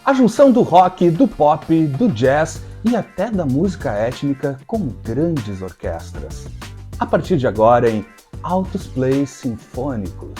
A junção do rock, do pop, do jazz e até da música étnica com grandes orquestras. A partir de agora em Altos Plays Sinfônicos.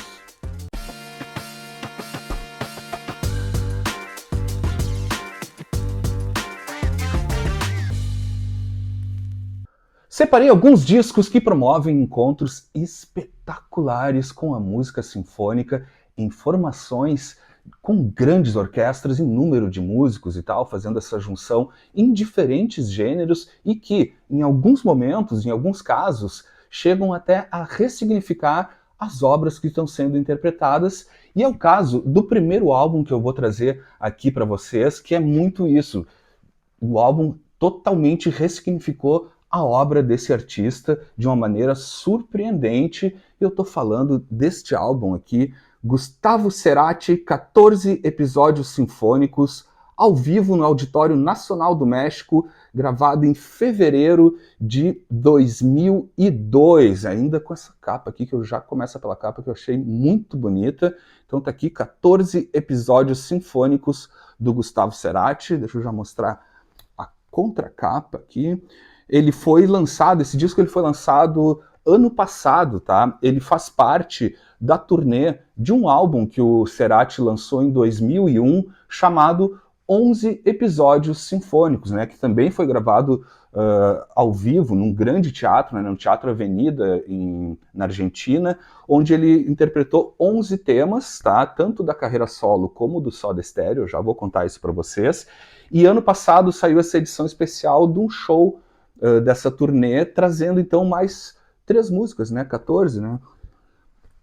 Separei alguns discos que promovem encontros espetaculares com a música sinfônica em formações com grandes orquestras e número de músicos e tal, fazendo essa junção em diferentes gêneros e que, em alguns momentos, em alguns casos, chegam até a ressignificar as obras que estão sendo interpretadas. E é o caso do primeiro álbum que eu vou trazer aqui para vocês, que é muito isso. O álbum totalmente ressignificou a obra desse artista de uma maneira surpreendente. Eu estou falando deste álbum aqui, Gustavo Cerati, 14 episódios sinfônicos, ao vivo no Auditório Nacional do México, gravado em fevereiro de 2002, ainda com essa capa aqui, que eu já começo pela capa, que eu achei muito bonita. Então tá aqui 14 episódios sinfônicos do Gustavo Cerati. Deixa eu já mostrar a contracapa aqui. Ele foi lançado, esse disco ele foi lançado ano passado, tá? Ele faz parte da turnê de um álbum que o Cerati lançou em 2001, chamado 11 Episódios Sinfônicos, né? Que também foi gravado ao vivo num grande teatro, né? No Teatro Avenida, na Argentina, onde ele interpretou 11 temas, tá? Tanto da carreira solo como do Soda Stereo, eu já vou contar isso para vocês. E ano passado saiu essa edição especial de um show dessa turnê, trazendo então mais 3 músicas, né? 14, né?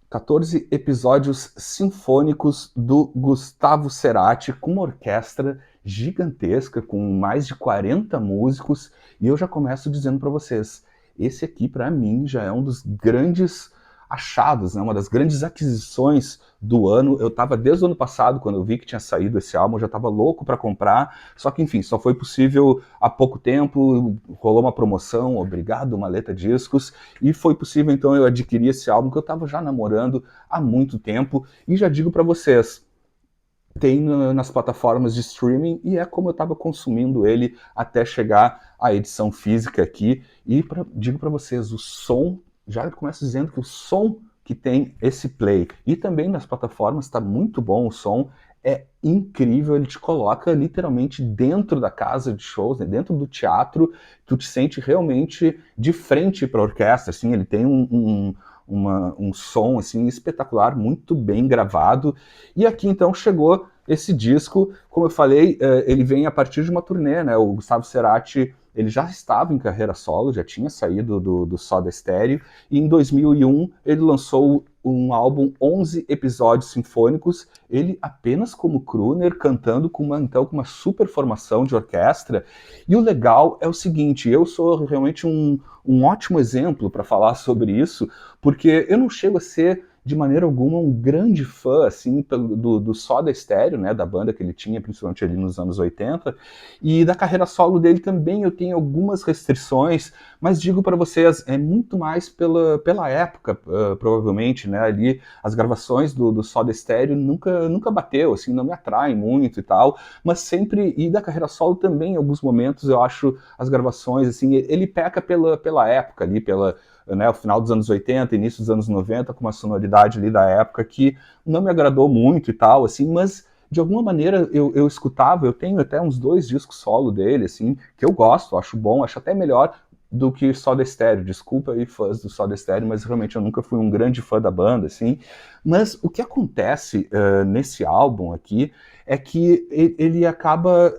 14 episódios sinfônicos do Gustavo Cerati, com uma orquestra gigantesca, com mais de 40 músicos, e eu já começo dizendo para vocês, esse aqui para mim já é um dos grandes achados, né? Uma das grandes aquisições do ano. Eu estava desde o ano passado, quando eu vi que tinha saído esse álbum, eu já estava louco para comprar, só que enfim, só foi possível há pouco tempo, rolou uma promoção, obrigado Maleta Discos, e foi possível então eu adquirir esse álbum que eu estava já namorando há muito tempo, e já digo para vocês, tem nas plataformas de streaming e é como eu estava consumindo ele até chegar à edição física aqui, e digo para vocês, o som, já começo dizendo que o som que tem esse play e também nas plataformas está muito bom, o som é incrível, ele te coloca literalmente dentro da casa de shows, né, dentro do teatro, tu te sente realmente de frente para a orquestra, assim, ele tem um som assim, espetacular, muito bem gravado. E aqui então chegou esse disco, como eu falei, ele vem a partir de uma turnê, né? O Gustavo Cerati, ele já estava em carreira solo, já tinha saído do Soda Stereo, e em 2001 ele lançou um álbum 11 episódios sinfônicos, ele apenas como crooner, cantando com uma super formação de orquestra. E o legal é o seguinte, eu sou realmente um ótimo exemplo para falar sobre isso, porque eu não chego a ser de maneira alguma um grande fã assim, do Soda Stereo, né, da banda que ele tinha, principalmente ali nos anos 80, e da carreira solo dele também eu tenho algumas restrições, mas digo para vocês, é muito mais pela época, provavelmente, né, ali as gravações do Soda Stereo nunca bateu, assim, não me atraem muito e tal, mas sempre, e da carreira solo também, em alguns momentos eu acho as gravações, assim, ele peca pela época ali, né, o final dos anos 80, início dos anos 90, com uma sonoridade ali da época que não me agradou muito e tal, assim, mas de alguma maneira eu escutava, eu tenho até uns 2 discos solo dele, assim, que eu gosto, acho bom, acho até melhor do que Soda Stereo, desculpa aí fãs do Soda Stereo, mas realmente eu nunca fui um grande fã da banda, assim, mas o que acontece nesse álbum aqui é que ele acaba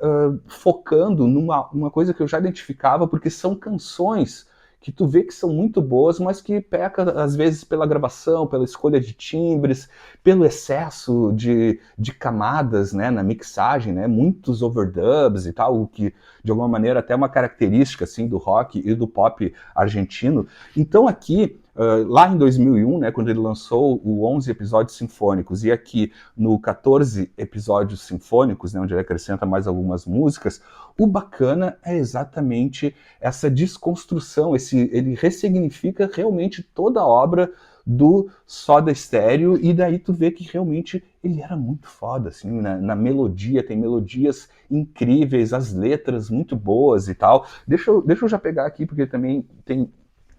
focando numa coisa que eu já identificava, porque são canções que tu vê que são muito boas, mas que peca às vezes pela gravação, pela escolha de timbres, pelo excesso de camadas, né, na mixagem, né, muitos overdubs e tal, o que de alguma maneira até é uma característica assim, do rock e do pop argentino. Então aqui, lá em 2001, né, quando ele lançou o 11 episódios sinfônicos, e aqui no 14 episódios sinfônicos, né, onde ele acrescenta mais algumas músicas, o bacana é exatamente essa desconstrução, ele ressignifica realmente toda a obra do Soda Stereo, e daí tu vê que realmente ele era muito foda, assim, na melodia, tem melodias incríveis, as letras muito boas e tal. Deixa eu já pegar aqui, porque também tem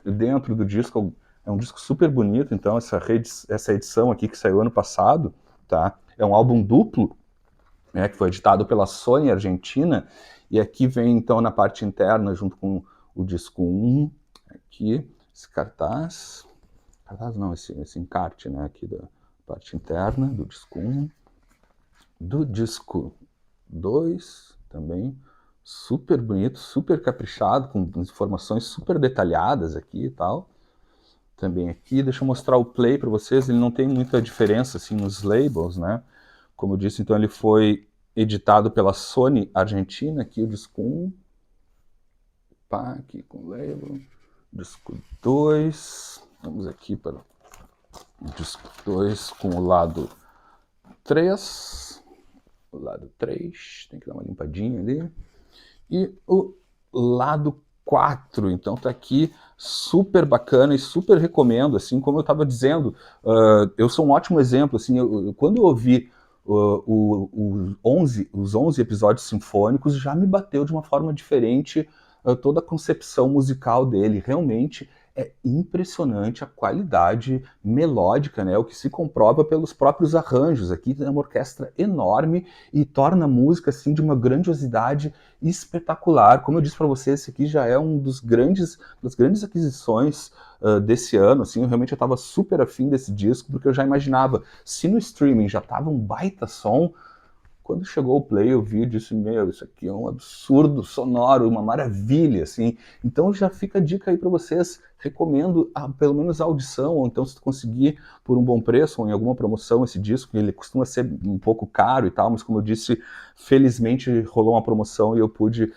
dentro do disco, é um disco super bonito, então essa edição aqui que saiu ano passado, tá? É um álbum duplo, né, que foi editado pela Sony Argentina, e aqui vem então na parte interna, junto com o disco 1, aqui, esse cartaz não, esse encarte, né, aqui da parte interna do disco 1, do disco 2 também, super bonito, super caprichado, com informações super detalhadas aqui e tal. Também aqui, deixa eu mostrar o play para vocês, ele não tem muita diferença assim nos labels, né? Como eu disse, então ele foi editado pela Sony Argentina, aqui o disco 1, pá, aqui com o label, disco 2, vamos aqui para o disco 2 com o lado 3, o lado 3, tem que dar uma limpadinha ali, e o lado 4, então tá aqui, super bacana e super recomendo, assim, como eu estava dizendo, eu sou um ótimo exemplo, assim, quando eu ouvi os 11 episódios sinfônicos, já me bateu de uma forma diferente toda a concepção musical dele, realmente é impressionante a qualidade melódica, né? O que se comprova pelos próprios arranjos. Aqui tem uma orquestra enorme e torna a música assim de uma grandiosidade espetacular. Como eu disse para você, esse aqui já é das grandes aquisições desse ano. Assim, eu realmente estava super afim desse disco, porque eu já imaginava, se no streaming já estava um baita som, quando chegou o play, eu vi e disse, meu, isso aqui é um absurdo sonoro, uma maravilha, assim. Então já fica a dica aí para vocês, recomendo pelo menos a audição, ou então se tu conseguir por um bom preço, ou em alguma promoção esse disco, ele costuma ser um pouco caro e tal, mas como eu disse, felizmente rolou uma promoção e eu pude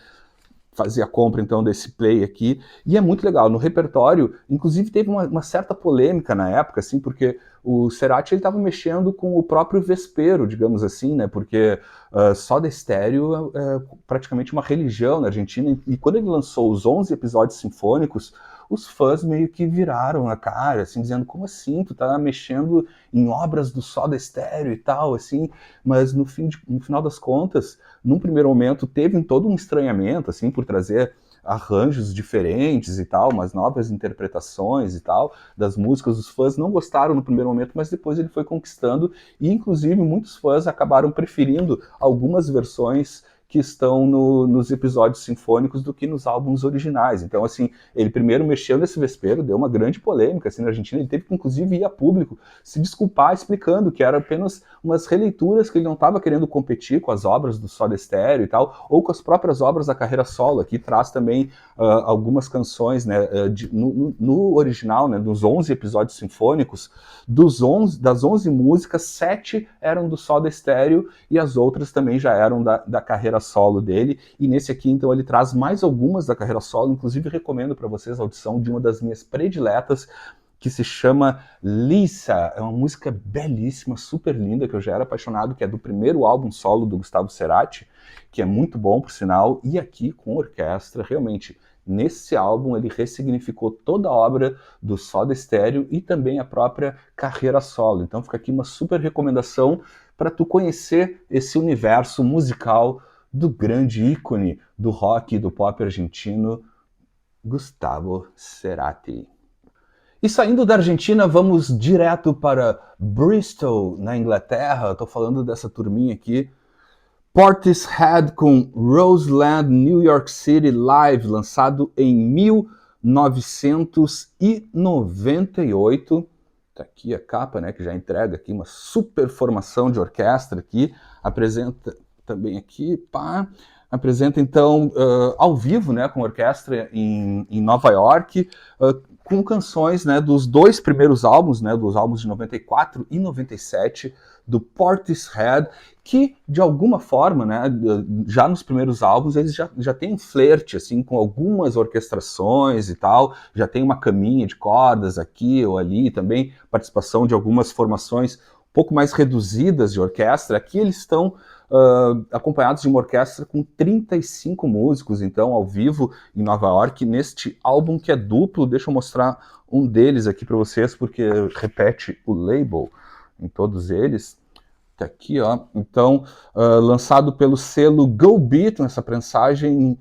fazer a compra então desse play aqui, e é muito legal. No repertório, inclusive teve uma certa polêmica na época, assim, porque o Cerati ele estava mexendo com o próprio vespeiro, digamos assim, né, porque Soda Stereo é praticamente uma religião na Argentina, e quando ele lançou os 11 episódios sinfônicos, os fãs meio que viraram a cara, assim, dizendo, como assim, tu tá mexendo em obras do Soda Stereo e tal, assim, mas no final das contas, num primeiro momento teve todo um estranhamento, assim, por trazer arranjos diferentes e tal, umas novas interpretações e tal, das músicas. Os fãs não gostaram no primeiro momento, mas depois ele foi conquistando, e inclusive muitos fãs acabaram preferindo algumas versões que estão nos episódios sinfônicos do que nos álbuns originais. Então, assim, ele primeiro mexeu nesse vespeiro, deu uma grande polêmica assim, na Argentina, ele teve que, inclusive, ir a público se desculpar, explicando que era apenas umas releituras, que ele não estava querendo competir com as obras do Soda Stereo e tal, ou com as próprias obras da carreira solo. Aqui traz também algumas canções, né, no original, né, dos 11 episódios sinfônicos, das 11 músicas, 7 eram do Soda Stereo e as outras também já eram da carreira solo dele, e nesse aqui então ele traz mais algumas da carreira solo, inclusive recomendo para vocês a audição de uma das minhas prediletas, que se chama Lisa, é uma música belíssima, super linda, que eu já era apaixonado, que é do primeiro álbum solo do Gustavo Cerati, que é muito bom por sinal, e aqui com orquestra, realmente, nesse álbum ele ressignificou toda a obra do Soda Stereo e também a própria carreira solo, então fica aqui uma super recomendação para tu conhecer esse universo musical do grande ícone do rock e do pop argentino, Gustavo Cerati. E saindo da Argentina, vamos direto para Bristol, na Inglaterra. Estou falando dessa turminha aqui. Portishead com Roseland, New York City Live, lançado em 1998. Tá aqui a capa, né, que já entrega aqui uma super formação de orquestra aqui. Apresenta também aqui, pá. Apresenta então ao vivo, né, com orquestra em Nova York, com canções, né, dos dois primeiros álbuns, né, dos álbuns de 94 e 97 do Portishead, que de alguma forma, né, já nos primeiros álbuns eles já tem um flerte assim com algumas orquestrações e tal, já tem uma caminha de cordas aqui ou ali, também participação de algumas formações um pouco mais reduzidas de orquestra. Aqui eles estão acompanhados de uma orquestra com 35 músicos, então, ao vivo em Nova York, neste álbum que é duplo. Deixa eu mostrar um deles aqui para vocês, porque repete o label em todos eles. Tá aqui, ó. Então, lançado pelo selo Go Beat, essa prensagem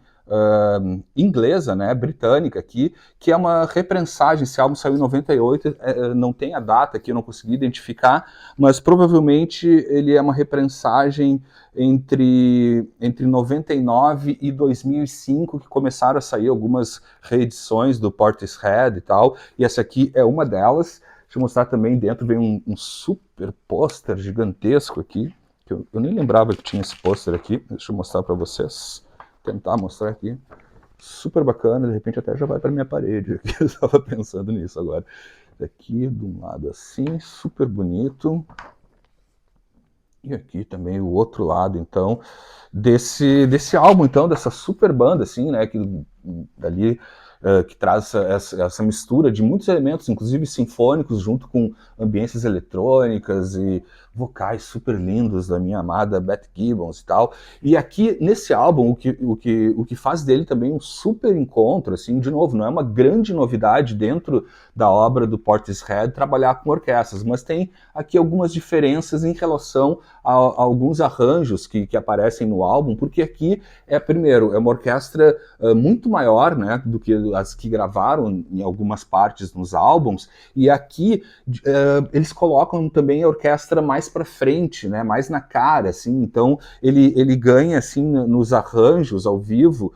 inglesa, né, britânica aqui, que é uma reprensagem. Esse álbum saiu em 98, não tem a data aqui, eu não consegui identificar, mas provavelmente ele é uma reprensagem entre 99 e 2005, que começaram a sair algumas reedições do Portishead e tal, e essa aqui é uma delas. Deixa eu mostrar também, dentro vem um super pôster gigantesco aqui, que eu nem lembrava que tinha esse pôster aqui. Deixa eu mostrar para vocês, tentar mostrar aqui. Super bacana, de repente até já vai para minha parede aqui. Eu estava pensando nisso agora. Aqui, de um lado assim, super bonito. E aqui também o outro lado, então, desse álbum, então, dessa super banda, assim, né, que dali que traz essa mistura de muitos elementos, inclusive sinfônicos, junto com ambiências eletrônicas e vocais super lindos da minha amada Beth Gibbons e tal. E aqui, nesse álbum, o que faz dele também um super encontro, assim, de novo, não é uma grande novidade dentro da obra do Portishead trabalhar com orquestras, mas tem aqui algumas diferenças em relação a alguns arranjos que aparecem no álbum, porque aqui primeiro, é uma orquestra muito maior, né, do que as que gravaram em algumas partes nos álbuns, e aqui eles colocam também a orquestra mais para frente, né, mais na cara, assim, então ele ganha, assim, nos arranjos ao vivo,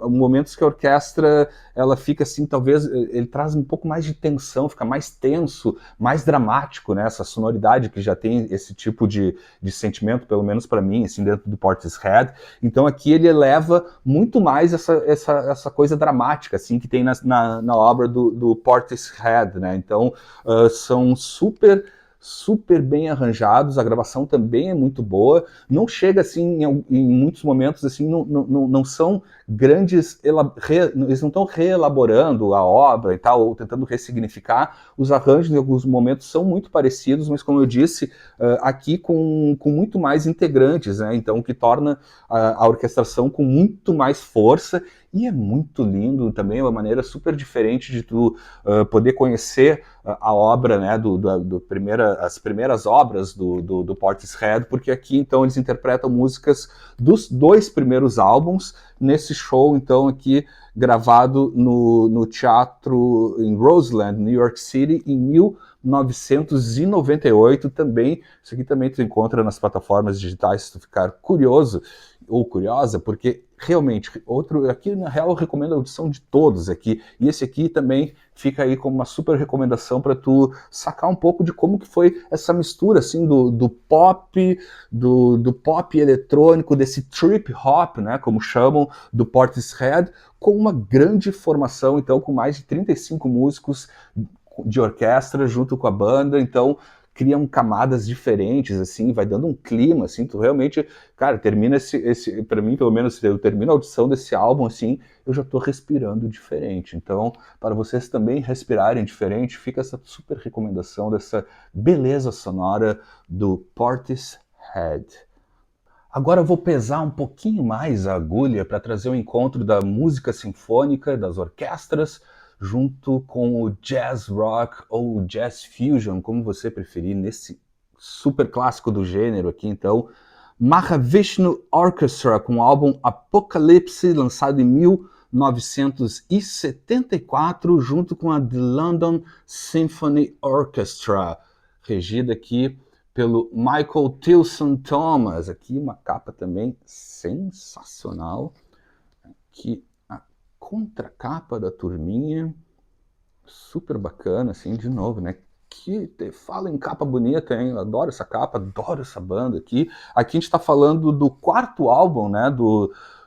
momentos que a orquestra ela fica assim, talvez ele traz um pouco mais de tensão, fica mais tenso, mais dramático, né? Essa sonoridade que já tem esse tipo de sentimento, pelo menos para mim, assim, dentro do Portishead. Então aqui ele eleva muito mais essa coisa dramática, assim, que tem na obra do Portishead, né? Então são super bem arranjados, a gravação também é muito boa, não chega assim em muitos momentos, assim, não são grandes, eles não estão reelaborando a obra e tal, ou tentando ressignificar. Os arranjos em alguns momentos são muito parecidos, mas como eu disse, aqui com muito mais integrantes, né? Então o que torna a orquestração com muito mais força. E é muito lindo também, é uma maneira super diferente de tu poder conhecer a obra, né, as primeiras obras do Portishead, porque aqui então eles interpretam músicas dos 2 primeiros álbuns, nesse show então aqui gravado no teatro em Roseland, New York City, em 1998 também. Isso aqui também tu encontra nas plataformas digitais se tu ficar curioso ou curiosa, porque realmente, aqui na real eu recomendo a audição de todos aqui, e esse aqui também fica aí como uma super recomendação para tu sacar um pouco de como que foi essa mistura, assim, do pop, do pop eletrônico, desse trip hop, né, como chamam, do Portishead, com uma grande formação, então, com mais de 35 músicos de orquestra junto com a banda, então criam camadas diferentes, assim, vai dando um clima, assim, tu realmente, cara, termina para mim, pelo menos, eu termino a audição desse álbum, assim, eu já tô respirando diferente. Então, para vocês também respirarem diferente, fica essa super recomendação dessa beleza sonora do Portishead. Agora eu vou pesar um pouquinho mais a agulha para trazer o encontro da música sinfônica, das orquestras, junto com o jazz rock ou jazz fusion, como você preferir, nesse super clássico do gênero aqui, então. Mahavishnu Orchestra, com o álbum Apocalypse, lançado em 1974, junto com a The London Symphony Orchestra, regida aqui pelo Michael Tilson Thomas. Aqui uma capa também sensacional. Aqui a contracapa da turminha, super bacana, assim, de novo, né? Que fala em capa bonita, hein? Eu adoro essa capa, adoro essa banda aqui. Aqui a gente está falando do 4º álbum, né?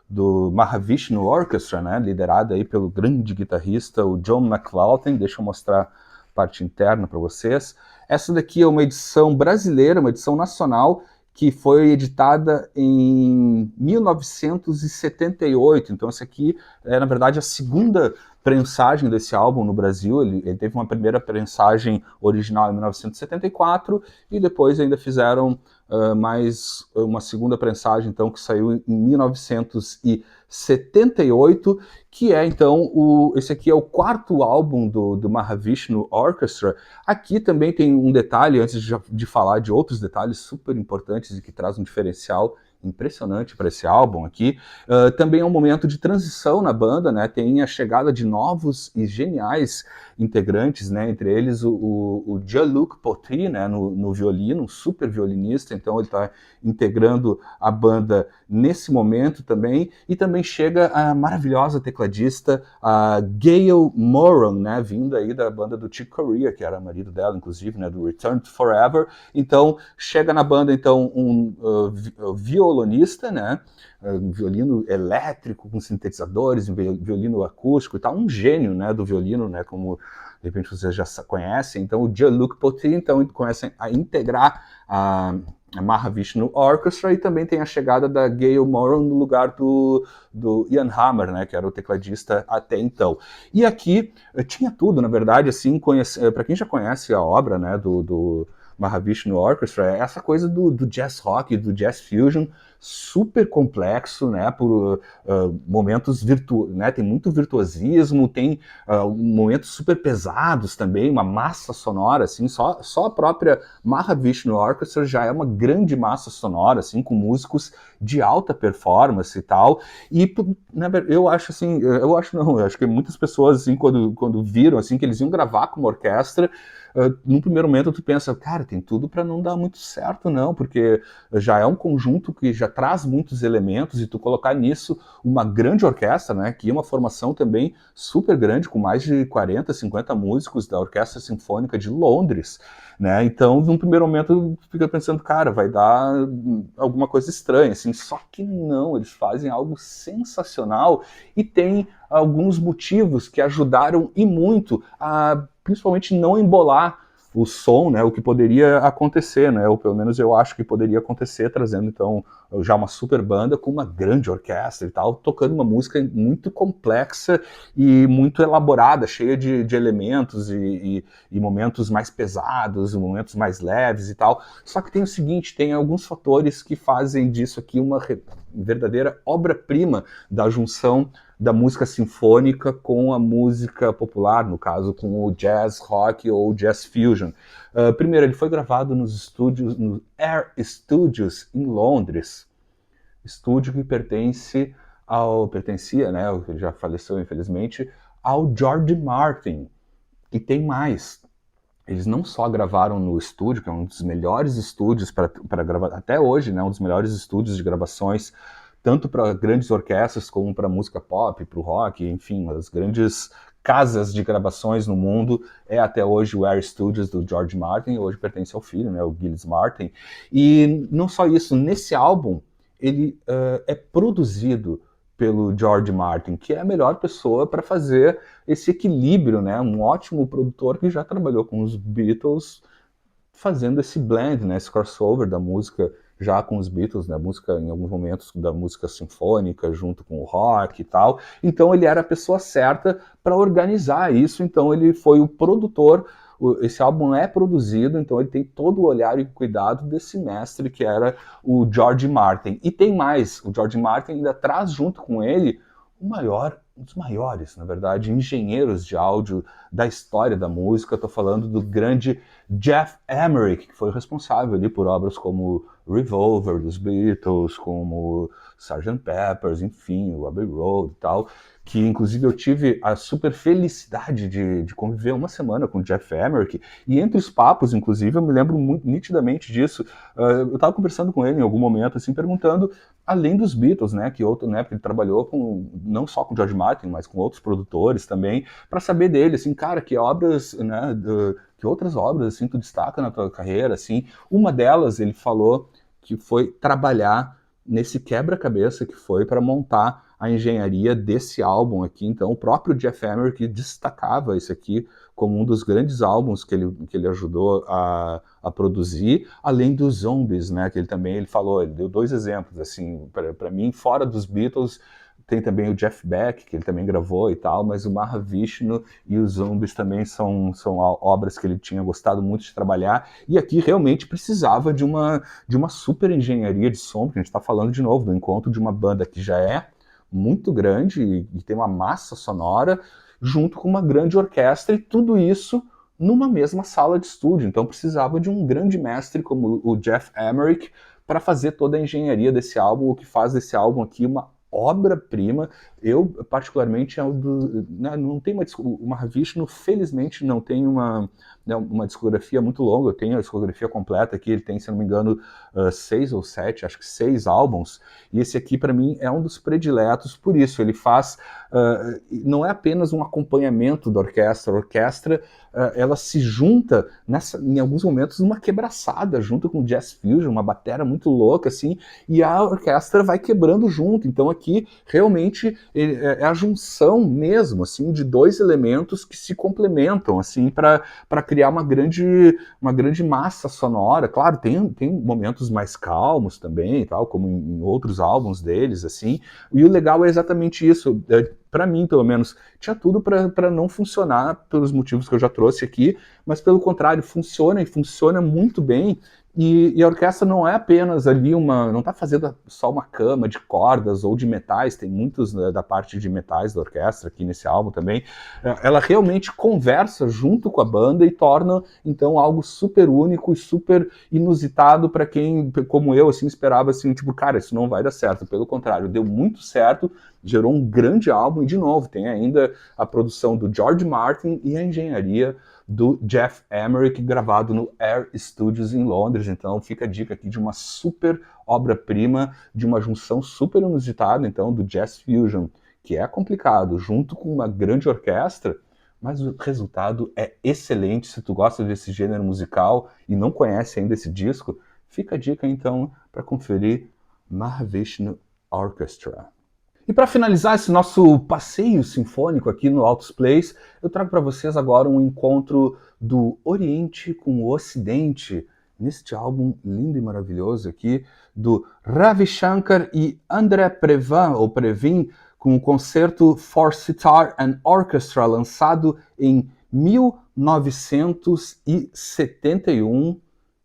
Do Mahavishnu Orchestra, né? Liderado aí pelo grande guitarrista, o John McLaughlin. Deixa eu mostrar a parte interna para vocês. Essa daqui é uma edição brasileira, uma edição nacional, que foi editada em 1978. Então essa aqui é, na verdade, a segunda prensagem desse álbum no Brasil. Ele teve uma primeira prensagem original em 1974 e depois ainda fizeram mais uma segunda prensagem, então, que saiu em 1978, que é, então, esse aqui é o quarto álbum do Mahavishnu Orchestra. Aqui também tem um detalhe, antes de falar de outros detalhes super importantes e que traz um diferencial impressionante para esse álbum aqui. Também é um momento de transição na banda, né? Tem a chegada de novos e geniais integrantes, né? Entre eles o Jean-Luc Potry, né? No violino, um super violinista, então ele está integrando a banda nesse momento também. E também chega a maravilhosa tecladista, a Gail Moran, né? Vinda aí da banda do Chick Corea, que era marido dela, inclusive, né? Do Return to Forever. Então chega na banda então um violonista, né? Um violino elétrico com sintetizadores, um violino acústico e tal, um gênio, né, do violino, né, como de repente vocês já conhecem. Então o Jean-Luc Potry então começa a integrar a Mahavishnu Orchestra, e também tem a chegada da Gail Moran no lugar do Ian Hammer, né, que era o tecladista até então. E aqui tinha tudo, na verdade, assim, para quem já conhece a obra, né, do Mahavishnu Orchestra, é essa coisa do jazz rock, do jazz fusion, super complexo, né, por momentos né, tem muito virtuosismo, tem momentos super pesados também, uma massa sonora, assim, só a própria Mahavishnu Orchestra já é uma grande massa sonora, assim, com músicos de alta performance e tal, e eu acho assim, eu acho que muitas pessoas, assim, quando viram, assim, que eles iam gravar com uma orquestra, num primeiro momento tu pensa, cara, tem tudo para não dar muito certo, não, porque já é um conjunto que já traz muitos elementos, e tu colocar nisso uma grande orquestra, né, que é uma formação também super grande, com mais de 40, 50 músicos da Orquestra Sinfônica de Londres, né, então num primeiro momento tu fica pensando, cara, vai dar alguma coisa estranha, assim, só que não, eles fazem algo sensacional, e tem alguns motivos que ajudaram e muito a principalmente não embolar o som, né, o que poderia acontecer, né, ou pelo menos eu acho que poderia acontecer, trazendo então já uma super banda com uma grande orquestra e tal, tocando uma música muito complexa e muito elaborada, cheia de elementos e momentos mais pesados, momentos mais leves e tal. Só que tem o seguinte, tem alguns fatores que fazem disso aqui uma verdadeira obra-prima da junção da música sinfônica com a música popular, no caso com o jazz rock ou jazz fusion. Primeiro, ele foi gravado nos estúdios, no Air Studios em Londres, estúdio que pertencia, né, ele já faleceu infelizmente, ao George Martin. E tem mais. Eles não só gravaram no estúdio, que é um dos melhores estúdios para gravar, até hoje, né, um dos melhores estúdios de gravações, tanto para grandes orquestras como para música pop, para o rock, enfim, uma das grandes casas de gravações no mundo é até hoje o Air Studios do George Martin, hoje pertence ao filho, né, o Gilles Martin. E não só isso, nesse álbum ele é produzido pelo George Martin, que é a melhor pessoa para fazer esse equilíbrio, né? Um ótimo produtor que já trabalhou com os Beatles, fazendo esse blend, né? Esse crossover da música já com os Beatles, né? Música em alguns momentos da música sinfônica junto com o rock e tal. Então ele era a pessoa certa para organizar isso. Então ele foi o produtor. Esse álbum é produzido, então ele tem todo o olhar e cuidado desse mestre que era o George Martin. E tem mais, o George Martin ainda traz junto com ele um dos maiores, na verdade, engenheiros de áudio da história da música. Estou falando do grande Geoff Emerick, que foi responsável ali por obras como Revolver dos Beatles, como Sgt. Pepper's, enfim, o Abbey Road e tal, que inclusive eu tive a super felicidade de conviver uma semana com o Geoff Emerick, e entre os papos, inclusive, eu me lembro muito nitidamente disso. Eu estava conversando com ele em algum momento, assim, perguntando, além dos Beatles, né, que outro, né, porque ele trabalhou não só com George Martin, mas com outros produtores também, para saber dele, assim, cara, que obras, né, que outras obras, assim, tu destaca na tua carreira, assim. Uma delas, ele falou que foi trabalhar nesse quebra-cabeça que foi para montar a engenharia desse álbum aqui. Então, o próprio Geoff Emerick destacava isso aqui como um dos grandes álbuns que ele ajudou a produzir, além dos Zombies, né, que ele falou, ele deu dois exemplos, assim, para mim, fora dos Beatles, tem também o Jeff Beck, que ele também gravou e tal, mas o Mahavishnu e os Zombies também são obras que ele tinha gostado muito de trabalhar, e aqui realmente precisava de uma super engenharia de som, porque a gente está falando de novo do encontro de uma banda que já é muito grande e tem uma massa sonora, junto com uma grande orquestra, e tudo isso numa mesma sala de estúdio. Então precisava de um grande mestre como o Geoff Emerick para fazer toda a engenharia desse álbum, o que faz desse álbum aqui uma obra-prima. Eu, particularmente, não tem o Mahavishnu, felizmente, não tem uma discografia muito longa. Eu tenho a discografia completa aqui, ele tem, se não me engano, 6 ou 7, acho que 6 álbuns, e esse aqui, para mim, é um dos prediletos, por isso, ele faz, não é apenas um acompanhamento da orquestra, a orquestra, ela se junta, em alguns momentos, numa quebraçada, junto com jazz fusion, uma batera muito louca, assim, e a orquestra vai quebrando junto. Então aqui, realmente, é a junção mesmo, assim, de dois elementos que se complementam, assim, para criar uma grande massa sonora. Claro, tem momentos mais calmos também, tal, como em outros álbuns deles, assim, e o legal é exatamente isso. Para mim, pelo menos, tinha tudo para não funcionar pelos motivos que eu já trouxe aqui, mas pelo contrário, funciona e funciona muito bem. E a orquestra não é apenas ali não está fazendo só uma cama de cordas ou de metais, tem muitos da parte de metais da orquestra aqui nesse álbum também. Ela realmente conversa junto com a banda e torna, então, algo super único e super inusitado para quem, como eu, assim, esperava, assim, tipo, cara, isso não vai dar certo. Pelo contrário, deu muito certo, gerou um grande álbum, e de novo, tem ainda a produção do George Martin e a engenharia do Geoff Emerick, gravado no Air Studios em Londres. Então fica a dica aqui de uma super obra-prima, de uma junção super inusitada, então, do Jazz Fusion, que é complicado, junto com uma grande orquestra, mas o resultado é excelente. Se tu gosta desse gênero musical e não conhece ainda esse disco, fica a dica, então, para conferir Mahavishnu Orchestra. E para finalizar esse nosso passeio sinfônico aqui no Altos Plays, eu trago para vocês agora um encontro do Oriente com o Ocidente, neste álbum lindo e maravilhoso aqui, do Ravi Shankar e André Previn, com o concerto For Sitar and Orchestra, lançado em 1971.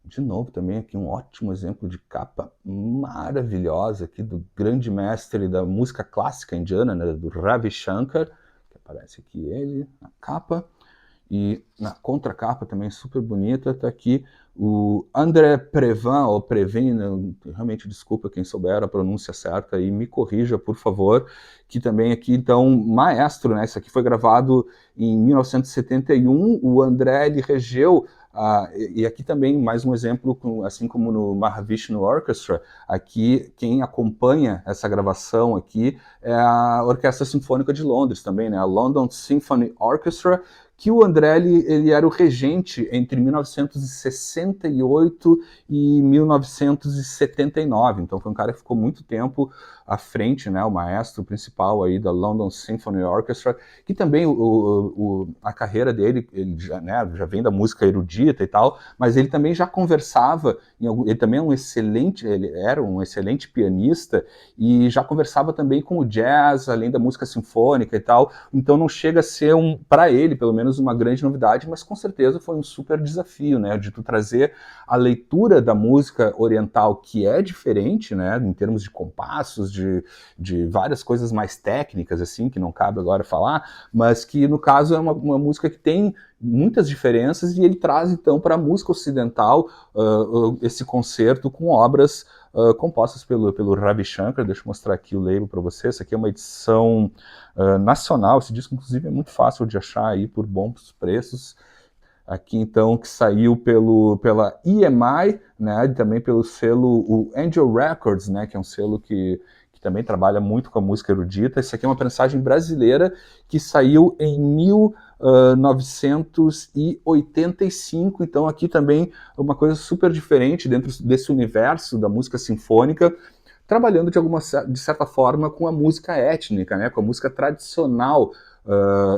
De novo, também aqui um ótimo exemplo de capa maravilhosa aqui do grande mestre da música clássica indiana, né, do Ravi Shankar, que aparece aqui ele na capa, e na contracapa também super bonita, tá aqui o André Previn, realmente desculpa quem souber a pronúncia certa e me corrija, por favor, que também aqui, então, maestro, né, isso aqui foi gravado em 1971, o André, ele regeu, e aqui também mais um exemplo, assim como no Mahavishnu Orchestra, aqui quem acompanha essa gravação aqui é a Orquestra Sinfônica de Londres também, né, a London Symphony Orchestra, que o André, ele era o regente entre 1968 e 1979, então foi um cara que ficou muito tempo à frente, né, o maestro principal aí da London Symphony Orchestra, que também a carreira dele, ele já vem da música erudita e tal, mas ele também já conversava, ele também ele era um excelente pianista, e já conversava também com o jazz, além da música sinfônica e tal, então não chega a ser, para ele, pelo menos, uma grande novidade, mas com certeza foi um super desafio, né, de tu trazer a leitura da música oriental, que é diferente, né, em termos de compassos, de várias coisas mais técnicas, assim, que não cabe agora falar, mas que, no caso, é uma música que tem muitas diferenças, e ele traz, então, para a música ocidental esse concerto com obras compostas pelo Ravi Shankar. Deixa eu mostrar aqui o label para vocês. Essa aqui é uma edição nacional. Esse disco, inclusive, é muito fácil de achar aí por bons preços. Aqui, então, que saiu pela EMI, né, e também pelo selo o Angel Records, né, que é um selo que também trabalha muito com a música erudita. Essa aqui é uma prensagem brasileira que saiu em 1985, então aqui também uma coisa super diferente dentro desse universo da música sinfônica. trabalhando de certa forma com a música étnica, né, com a música tradicional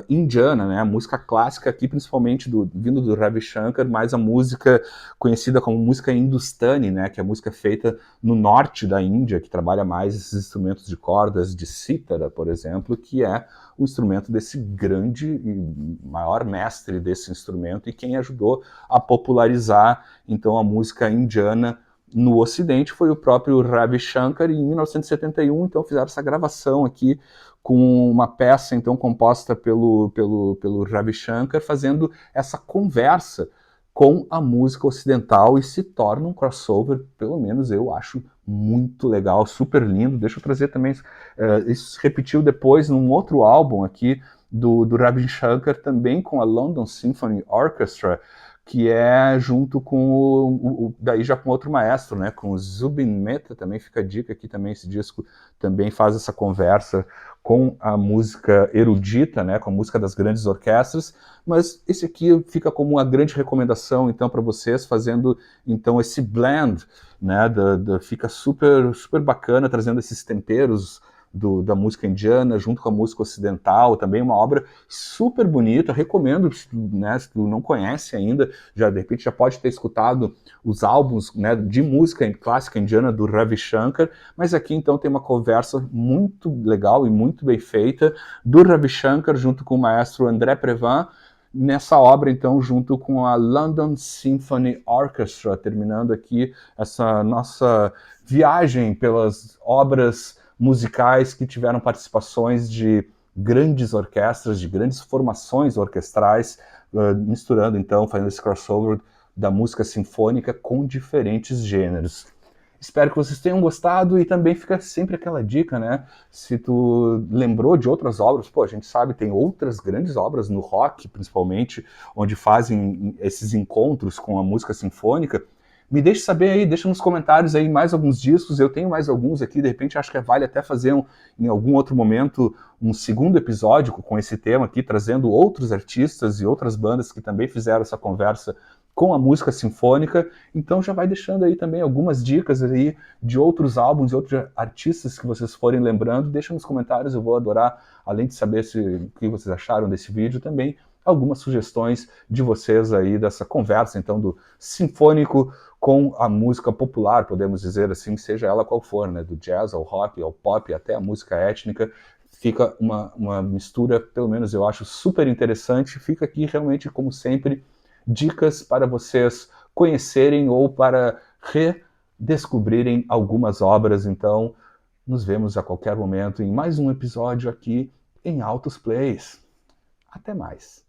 indiana, né, a música clássica aqui, principalmente vindo do Ravi Shankar, mas a música conhecida como música hindustani, né, que é a música feita no norte da Índia, que trabalha mais esses instrumentos de cordas, de cítara, por exemplo, que é o instrumento desse grande e maior mestre desse instrumento e quem ajudou a popularizar, então, a música indiana no Ocidente foi o próprio Ravi Shankar, e em 1971, então, fizeram essa gravação aqui com uma peça, então, composta pelo Ravi Shankar, fazendo essa conversa com a música ocidental e se torna um crossover, pelo menos eu acho muito legal, super lindo. Deixa eu trazer também, isso se repetiu depois num outro álbum aqui do Ravi Shankar, também com a London Symphony Orchestra, que é junto com daí já com outro maestro, né, com o Zubin Mehta. Também fica a dica aqui, também esse disco também faz essa conversa com a música erudita, né, com a música das grandes orquestras, mas esse aqui fica como uma grande recomendação, então, para vocês, fazendo, então, esse blend, né, fica super, super bacana, trazendo esses temperos da música indiana junto com a música ocidental, também uma obra super bonita, recomendo, né, se tu não conhece ainda, já de repente já pode ter escutado os álbuns, né, de música clássica indiana do Ravi Shankar, mas aqui então tem uma conversa muito legal e muito bem feita do Ravi Shankar junto com o maestro André Previn, nessa obra, então, junto com a London Symphony Orchestra, terminando aqui essa nossa viagem pelas obras musicais que tiveram participações de grandes orquestras, de grandes formações orquestrais, misturando, então, fazendo esse crossover da música sinfônica com diferentes gêneros. Espero que vocês tenham gostado, e também fica sempre aquela dica, né? Se tu lembrou de outras obras, pô, a gente sabe, tem outras grandes obras no rock, principalmente, onde fazem esses encontros com a música sinfônica. Me deixe saber aí, deixa nos comentários aí mais alguns discos, eu tenho mais alguns aqui, de repente acho que vale até fazer em algum outro momento um segundo episódio com esse tema aqui, trazendo outros artistas e outras bandas que também fizeram essa conversa com a música sinfônica. Então já vai deixando aí também algumas dicas aí de outros álbuns e outros artistas que vocês forem lembrando, deixa nos comentários, eu vou adorar, além de saber o que vocês acharam desse vídeo, também algumas sugestões de vocês aí dessa conversa, então, do sinfônico com a música popular, podemos dizer assim, seja ela qual for, né, do jazz ao rock, ao pop, até a música étnica. Fica uma mistura, pelo menos eu acho, super interessante. Fica aqui realmente, como sempre, dicas para vocês conhecerem ou para redescobrirem algumas obras. Então, nos vemos a qualquer momento em mais um episódio aqui em Altos Plays. Até mais!